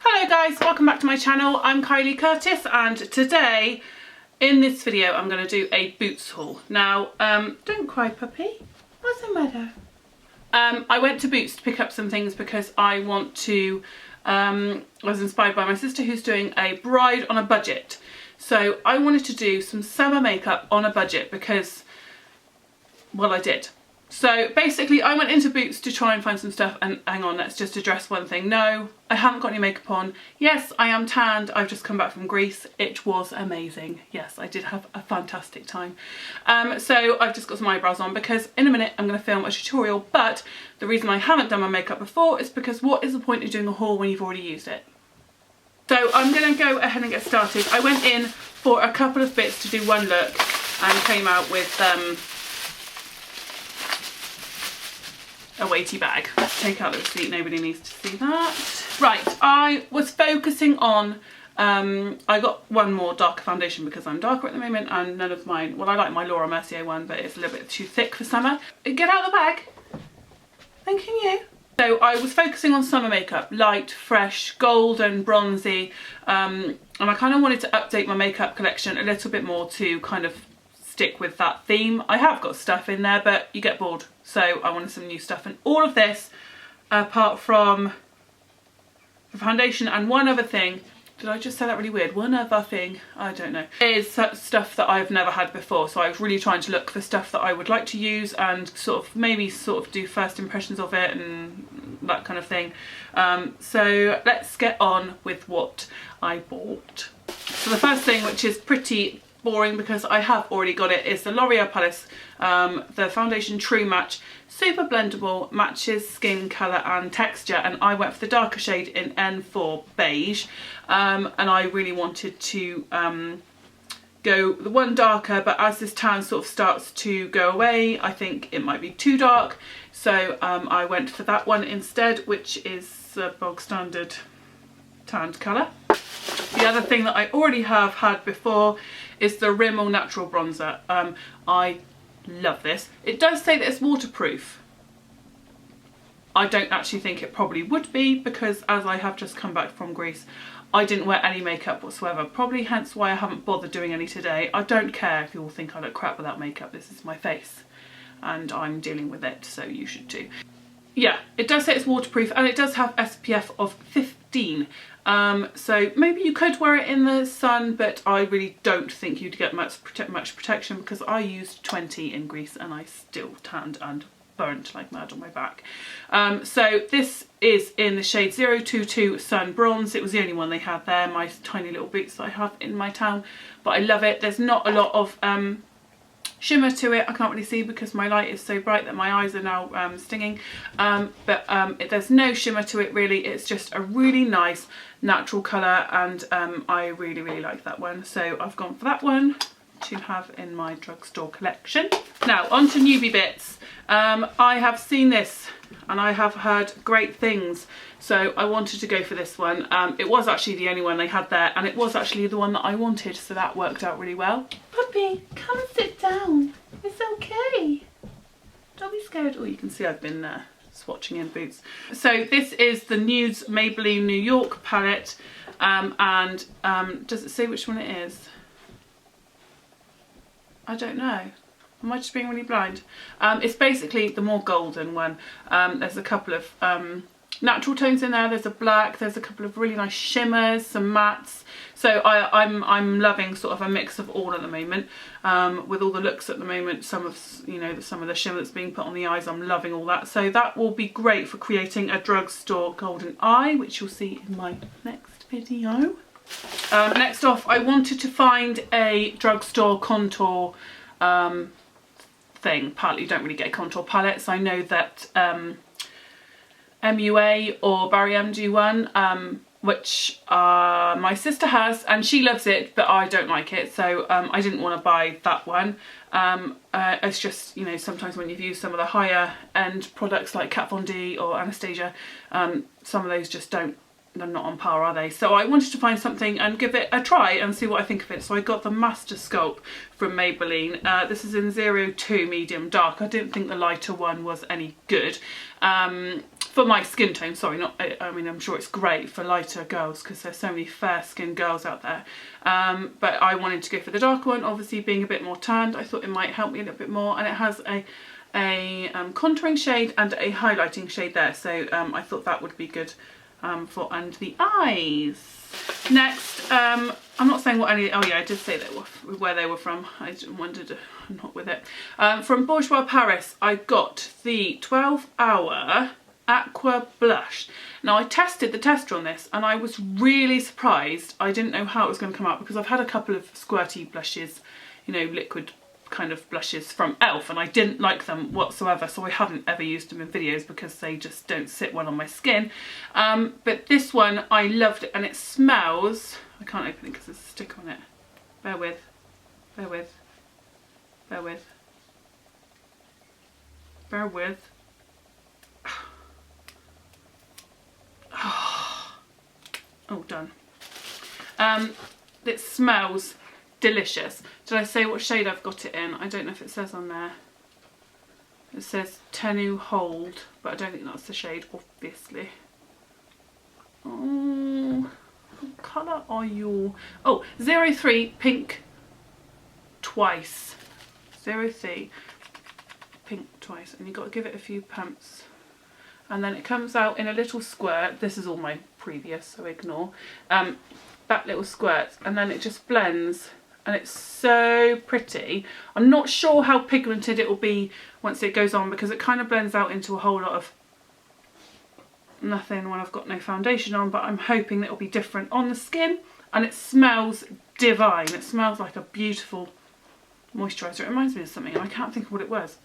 Hello guys, welcome back to my channel. I'm Kylie Curtis and today in this video I'm going to do a Boots haul. Now, don't cry puppy, what's the matter? I went to Boots to pick up some things because I want to, I was inspired by my sister who's doing a bride on a budget. So I wanted to do some summer makeup on a budget because, well, I did. So basically I went into Boots to try and find some stuff, and hang on, let's just address one thing. No, I haven't got any makeup on. Yes, I am tanned. I've just come back from Greece. It was amazing. Yes, I did have a fantastic time. So I've just got some eyebrows on because in a minute I'm going to film a tutorial, but the reason I haven't done my makeup before is because what is the point of doing a haul when you've already used it? So I'm going to go ahead and get started. I went in for a couple of bits to do one look and came out with a weighty bag. Let's take out the receipt, nobody needs to see that. Right, I was focusing on, I got one more darker foundation because I'm darker at the moment and none of mine, well I like my Laura Mercier one but it's a little bit too thick for summer. Get out of the bag, thanking you. So I was focusing on summer makeup, light, fresh, golden, bronzy, and I kind of wanted to update my makeup collection a little bit more to kind of stick with that theme. I have got stuff in there but you get bored, so I wanted some new stuff, and all of this, apart from the foundation and one other thing, did I just say that really weird? One other thing, I don't know, is stuff that I've never had before. So I was really trying to look for stuff that I would like to use and sort of maybe sort of do first impressions of it and that kind of thing. So let's get on with what I bought. So the first thing, which is pretty boring because I have already got it, is the L'Oreal Paris, the foundation True Match, super blendable, matches skin colour and texture, and I went for the darker shade in N4 beige, and I really wanted to go the one darker, but as this tan sort of starts to go away I think it might be too dark, so I went for that one instead, which is a bog standard tanned colour. The other thing that I already have had before is the Rimmel Natural Bronzer. I love this. It does say that it's waterproof. I don't actually think it probably would be because as I have just come back from Greece, I didn't wear any makeup whatsoever. Probably hence why I haven't bothered doing any today. I don't care if you all think I look crap without makeup. This is my face and I'm dealing with it, so you should too. Yeah, it does say it's waterproof and it does have SPF of 15. So maybe you could wear it in the sun, but I really don't think you'd get much protection because I used 20 in Greece and I still tanned and burnt like mad on my back. So this is in the shade 022 Sun Bronze. It was the only one they had there, my tiny little boots that I have in my town, but I love it. There's not a lot of shimmer to it. I can't really see because my light is so bright that my eyes are now stinging, but there's no shimmer to it really. It's just a really nice natural colour, and I really like that one, so I've gone for that one to have in my drugstore collection. Now on to newbie bits. I have seen this and I have heard great things, so I wanted to go for this one. It was actually the only one they had there and it was actually the one that I wanted, so that worked out really well. Puppy, come and sit down, it's okay, don't be scared. Oh, you can see I've been swatching in Boots. So this is the Nudes Maybelline New York palette, and does it say which one it is? I don't know. Am I just being really blind? It's basically the more golden one. There's a couple of natural tones in there. There's a black, there's a couple of really nice shimmers, some mattes. So I'm loving sort of a mix of all at the moment. With all the looks at the moment, some of the shimmer that's being put on the eyes, I'm loving all that. So that will be great for creating a drugstore golden eye, which you'll see in my next video. Next off, I wanted to find a drugstore contour thing. Palette. You don't really get contour palettes. I know that MUA or Barry M do one, which my sister has and she loves it, but I don't like it, so I didn't want to buy that one. It's just, you know, sometimes when you've used some of the higher end products like Kat Von D or Anastasia, some of those just don't, they're not on par, are they? So I wanted to find something and give it a try and see what I think of it. So I got the Master Sculpt from Maybelline. This is in 02 medium dark. I didn't think the lighter one was any good. for my skin tone, sorry, not, I mean, I'm sure it's great for lighter girls because there's so many fair skinned girls out there. But I wanted to go for the darker one, obviously being a bit more tanned. I thought it might help me a little bit more, and it has a contouring shade and a highlighting shade there. So I thought that would be good for under the eyes. Next, I'm not saying what any, oh yeah, I did say that where they were from. I wondered, I'm not with it. From Bourjois Paris, I got the 12-hour Aqua Blush. Now I tested the tester on this and I was really surprised. I didn't know how it was going to come out because I've had a couple of squirty blushes, you know, liquid kind of blushes from e.l.f. and I didn't like them whatsoever, so I haven't ever used them in videos because they just don't sit well on my skin. But this one I loved it, and it smells, I can't open it because there's a stick on it. Bear with, bear with, bear with, bear with. Oh, done. It smells delicious. Did I say what shade I've got it in? I don't know if it says on there. It says Tenue Hold, but I don't think that's the shade, obviously. Oh, what colour are you? Oh, 03 Pink Twice. 03 Pink Twice. And you've got to give it a few pumps. And then it comes out in a little squirt. This is all my previous, so ignore. That little squirt, and then it just blends, and it's so pretty. I'm not sure how pigmented it will be once it goes on because it kind of blends out into a whole lot of nothing when I've got no foundation on, but I'm hoping that it'll be different on the skin. And it smells divine. It smells like a beautiful moisturiser. It reminds me of something and I can't think of what it was.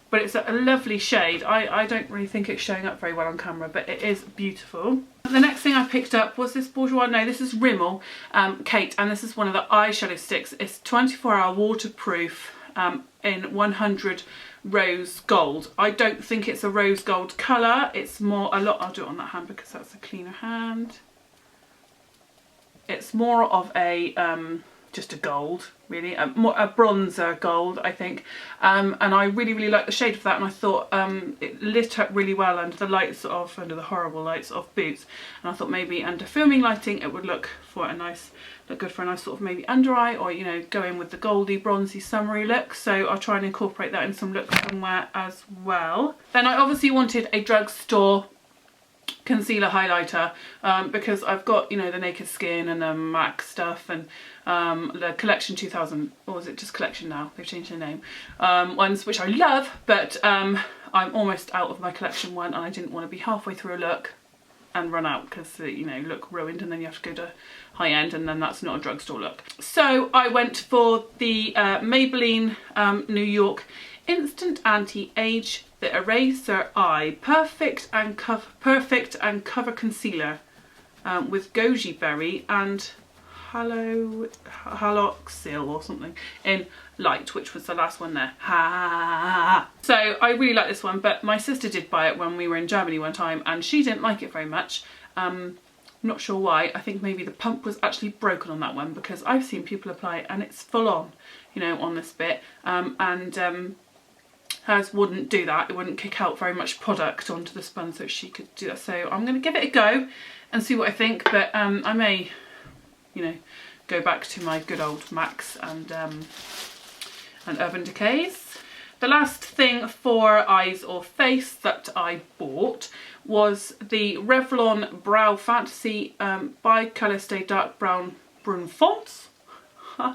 But it's a lovely shade. I don't really think it's showing up very well on camera, but it is beautiful. The next thing I picked up was this Bourjois, no, this is Rimmel Kate, and this is one of the eyeshadow sticks. It's 24-hour waterproof in 100 Rose Gold. I don't think it's a rose gold colour. It's more I'll do it on that hand because that's a cleaner hand. It's more of a just a gold, really, a bronzer gold, I think, and I really like the shade of that, and I thought it lit up really well under the lights of, under the horrible lights of Boots, and I thought maybe under filming lighting it would look good for a nice sort of maybe under eye, or you know, go in with the goldy bronzy summery look. So I'll try and incorporate that in some looks somewhere as well. Then I obviously wanted a Drugstore concealer highlighter because I've got, you know, the Naked Skin and the MAC stuff and the Collection 2000, or is it just Collection now? They've changed their name. Ones which I love, but I'm almost out of my Collection one, and I didn't want to be halfway through a look and run out because, you know, look ruined, and then you have to go to high end, and then that's not a drugstore look. So I went for the Maybelline New York Instant Anti-Age, the Eraser Eye Perfect and Cover Concealer with Goji Berry and Haloxyl or something in Light, which was the last one there. So I really like this one, but my sister did buy it when we were in Germany one time, and she didn't like it very much. Not sure why. I think maybe the pump was actually broken on that one, because I've seen people apply it and it's full on, you know, on this bit, hers wouldn't do that. It wouldn't kick out very much product onto the sponge, so she could do that. So I'm going to give it a go and see what I think, but I may, you know, go back to my good old MACs and Urban Decays. The last thing for eyes or face that I bought was the Revlon Brow Fantasy by Colour Stay Dark Brown Brun Fonts.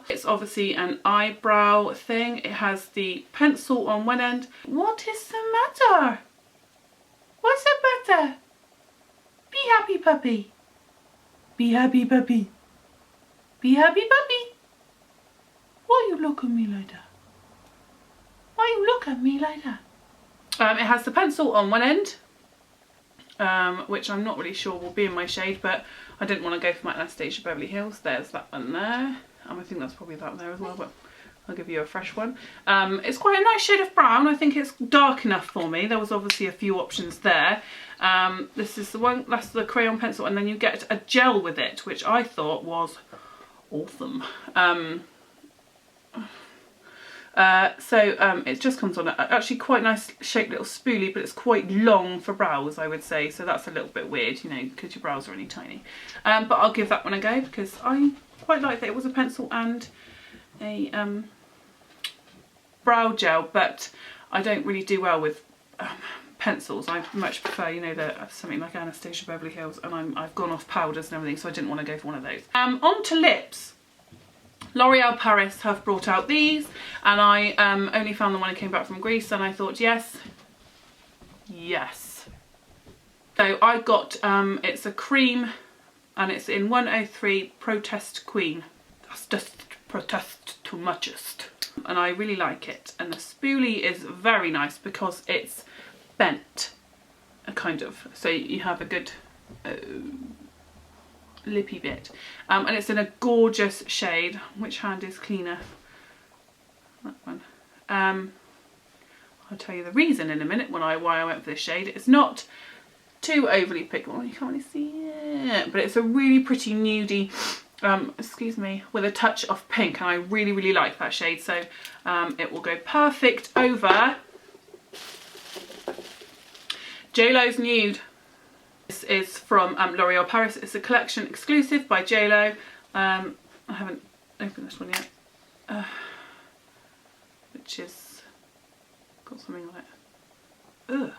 It's obviously an eyebrow thing. It has the pencil on one end. What is the matter? What's the matter? Be happy, puppy. Be happy, puppy. Be happy, puppy. Why you look at me like that? Why you look at me like that? It has the pencil on one end, which I'm not really sure will be in my shade, but I didn't want to go for my Anastasia Beverly Hills. There's that one there. I think that's probably that one there as well, but I'll give you a fresh one. It's quite a nice shade of brown. I think it's dark enough for me. There was obviously a few options there. This is the one, that's the crayon pencil, and then you get a gel with it, which I thought was awesome. It just comes on actually quite nice shaped little spoolie, but it's quite long for brows, I would say, so that's a little bit weird, you know, because your brows are really tiny. But I'll give that one a go because I quite like that it was a pencil and a brow gel, but I don't really do well with pencils. I much prefer, you know, something like Anastasia Beverly Hills, and I've gone off powders and everything, so I didn't want to go for one of those. On to lips. L'Oreal Paris have brought out these, and I only found them when I came back from Greece, and I thought yes. So I got, it's a cream, and it's in 103 Protest Queen. That's just protest too muchest. And I really like it, and the spoolie is very nice because it's bent, kind of, so you have a good lippy bit, and it's in a gorgeous shade. Which hand is cleaner? That one. I'll tell you the reason in a minute why I went for this shade. It's not too overly pigmented. Well, you can't really see it, but it's a really pretty nudie, excuse me, with a touch of pink, and I really like that shade, so it will go perfect over JLo's Nude. This is from L'Oreal Paris. It's a collection exclusive by JLo. I haven't opened this one yet, which is got something on it. Ugh.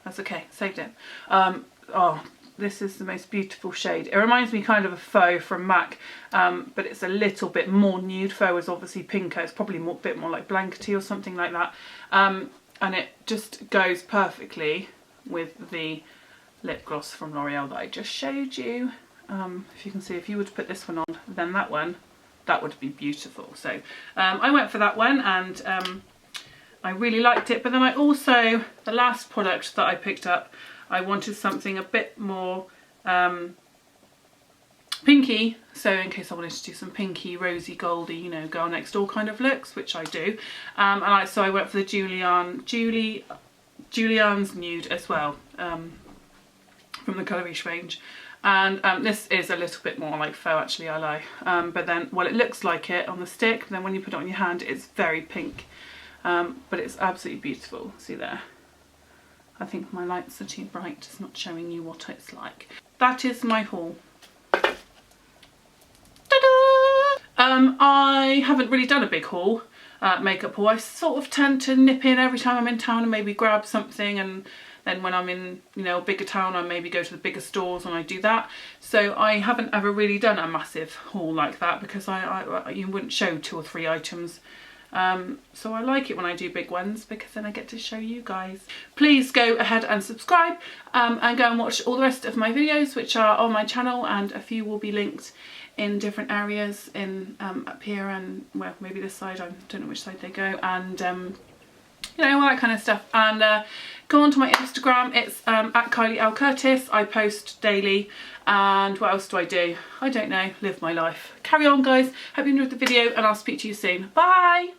That's okay, saved it. Oh, this is the most beautiful shade. It reminds me kind of of Faux from MAC, but it's a little bit more nude. Faux is obviously pinker. It's probably a bit more like blankety or something like that. And it just goes perfectly with the lip gloss from L'Oreal that I just showed you. If you can see, if you were to put this one on, then that would be beautiful. So I went for that one, and I really liked it. But then I also, the last product that I picked up, I wanted something a bit more pinky, so in case I wanted to do some pinky, rosy, goldy, you know, girl next door kind of looks, which I do. So I went for the Julianne's Nude as well, from the Colorische range. And this is a little bit more like Faux, actually, I lie. But then, well, it looks like it on the stick, then when you put it on your hand, it's very pink. But it's absolutely beautiful. See there? I think my lights are too bright. It's not showing you what it's like. That is my haul. I haven't really done a big haul, makeup haul. I sort of tend to nip in every time I'm in town and maybe grab something, and then when I'm in, you know, a bigger town, I maybe go to the bigger stores and I do that. So I haven't ever really done a massive haul like that because you wouldn't show 2 or 3 items. So I like it when I do big ones because then I get to show you guys. Please go ahead and subscribe, and go and watch all the rest of my videos, which are on my channel, and a few will be linked in different areas in up here and, well, maybe this side, I don't know which side they go, and you know, all that kind of stuff. And go on to my Instagram. It's at Kylie L Curtis. I post daily. And what else do? I don't know, live my life. Carry on, guys. Hope you enjoyed the video, and I'll speak to you soon. Bye.